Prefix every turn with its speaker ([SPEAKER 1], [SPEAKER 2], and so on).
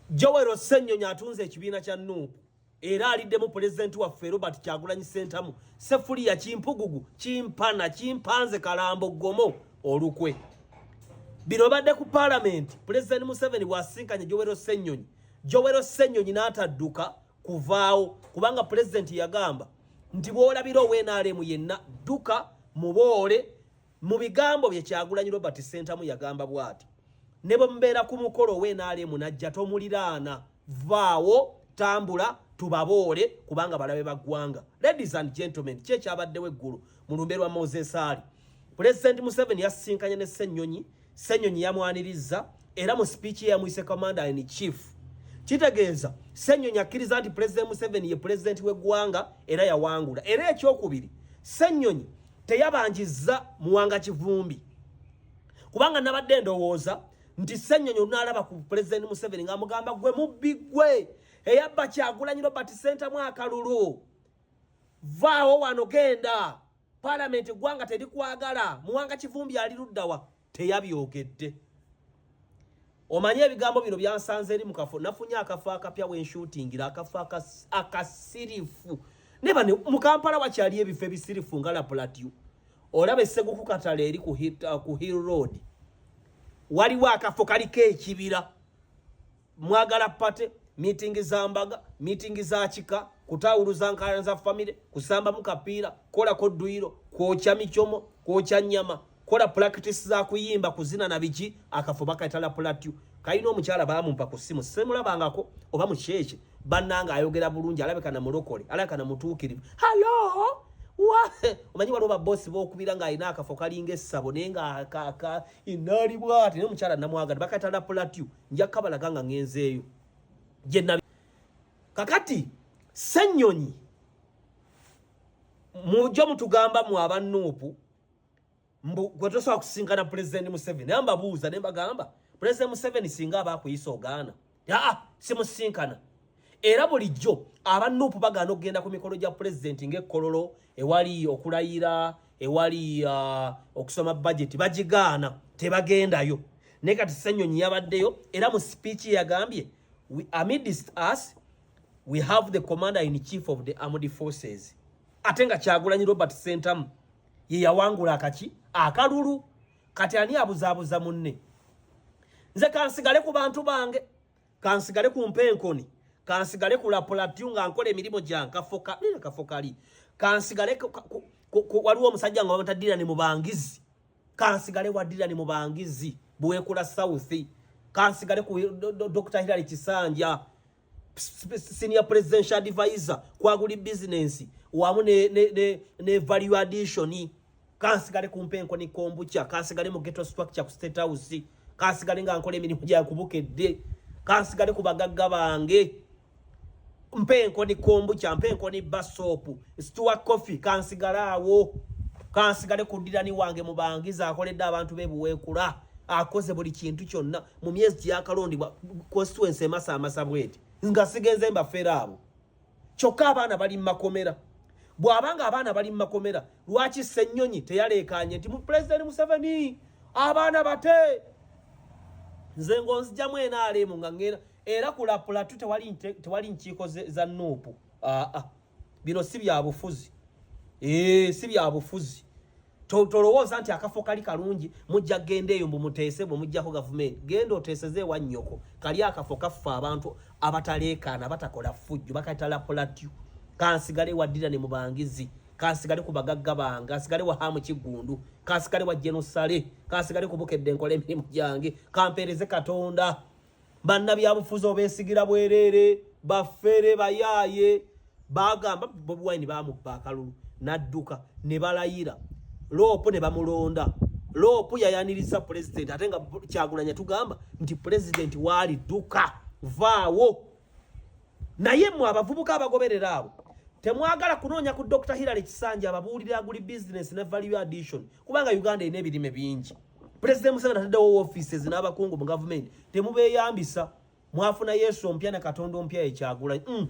[SPEAKER 1] Joel Ssennyonyi atunze ekibiina kya Nuupu era aliddemu pulezidenti waffe Robert Kyagulanyi Ssentamu Sefuliya Kimpugugu Kimpana Kimpanze Kalambo Gomo olukwe. Bino badde ku parliament President Museveni bw'asinkanye Joel Ssennyonyi n'atadduka kuvaawo kubanga president yagamba nti bw'olabira ow'NRM yenna dduka muboole mu bigambo bye Kyagulanyi Robert Ssentamu yagamba bw'ati. Ne bwe mbeera ku mukolo ow'NRM najja tomuliraana vaawo tambula tubaboole kubanga balabe baggwanga. Ladies and gentlemen, kyekyabaddewo eggulu mu lumbe lwa Moses Ali. President Museveni yasinkanye ne Ssennyonyi yamwaniriza era mu speech ye yamuyise commander in chief. Kitegeeza Ssennyonyi akkiriza nti President Museveni ye president w'eggwanga era yawangula. Era ekyokubiri Ssennyonyi teyabanjizza Muwanga Kivumbi kubanga nabadde ndowooza nti Ssennyonyi onaalaba ku President Museveni ng'amugamba gwe mubbi gwe eyabba Kyagulanyi Robert Ssentamu akalulu vaawo wano genda parliament gwanga terikwagala Muwanga Kivumbi ali luddawa teyabyogedde. Omanye ebigambo bino byansanze eri mukafo nafunye akafo akapya wenshutingira akafo akasirifu neba ne mu Kampala wakyali ebifo ebisirifu nga la Plateau olaba Esseguku Katale eri ku Hill Road waliwo akafo kaliko ekibira mwagala pate meeting za mbaga meeting za kika kutawuluza nkala za family kusamba mukapiira kola kodduiro kwokya michomo kwokya nyama kola practice za kuyimba kuzina na biki akafo bakayitala Plateau kayino omukyala baamumpa ku simu semulabangako oba mukyekye bannanga ayogera bulungi alabeka na mulokole alabeka na mutuukirivu hello omanyi waliwo babosi b'okubira ng'alina akafo kalinga essabo naye nga inaali bw'ati naye omukyala namwagala bakayitala Plateau nja kabalaga nga ngenzeeyo gye kakati Ssennyonyi mujjo mutugamba mu abannuupu gwe tosobola kusinkana President Museveni naye mbabuuza ne mbagamba President Museveni singa aba akuyisa ogaana simusinkana era bulijjo abannuupu bagaana okugenda ku mikolo gya president ng'ekkololo ewali okulayira ewali okusoma budget bagigaana tebagendayo naye kati Ssennyonyi yabaddeyo era mu speech yagambye amidst us we have the commander in chief of the armed forces ate nga Kyagulanyi Robert Ssentamu ye yawangula akaki akalulu kati ani abuzaabuza munne nze kansigale ku bantu bange kansigale ku mpenkoni kansigale ku la Plateau nga nkola emirimu gyange kafokali kansigale waliwo omusajja nga bamutadira ne mubangizi kansigale wadira ne mubangizi buwekula south kansigale ku Dr. Hilary Kisanja senior presidential advisor kwaguli business wamu ne value addition kansigale ku mpenkoni kombucha kansigale mu ghetto structure ku State House kansigale nga nkola emirimu gya kubukedde kansigale ku bagagga bange mpenkoni kombucha mpenkoni basopu Stuart Coffee kansigale awo kansigale kudirani wange mubangiza akoledde abantu bebuwekula akoze buli kintu kyonna mu myezi yakalondibwa constituency amasa bweti nga sigenze mbafera abo kyokka abaana bali makomera bw'abanga abaana bali makomera lwaki Ssennyonyi teyaleekanye nti mu President Museveni abaana bate nze ngonzijamu NRM nga ngenda era ku la Plateau tewali nkiiko za Nuupu bino si bya bufuzi si bya bufuzi tolowooza nti akafo kali kalungi mujja genda eyo mbu muteese bwe mujjako gavumenti genda oteeseze ewa nnyoko kali akafo kaffe abantu abataleekaana batakola fujjo bakayitala Plateau kansigale waddira ne mubangizi kansigale ku bagagga bange kansigale wa Hamu Kigundu kansigale wa Jenosale kansigale ku Bukedde nkola emirimu gyange kampeereze Katonda bannabyabufuzi obeesigira bwereere baffere bayaaye bagamba Bobi Wine bamubba akalulu n'adduka ne balayira Lopo ne bamulonda Lopo yayaniriza president ate nga Kyagulanyi tugamba nti president wali duka vaawo naye mu abavubuka abagoberera abo temwagala kunoonya ku Dr. Hilary Kisanja ababuulira aguli business ne value addition kubanga Uganda ine ebirime bingi President Museveni ataddewo offices n'abakungu mu government temubeeyambisa mwafuna Yesu ompya ne Katonda ompya Kyagulanyi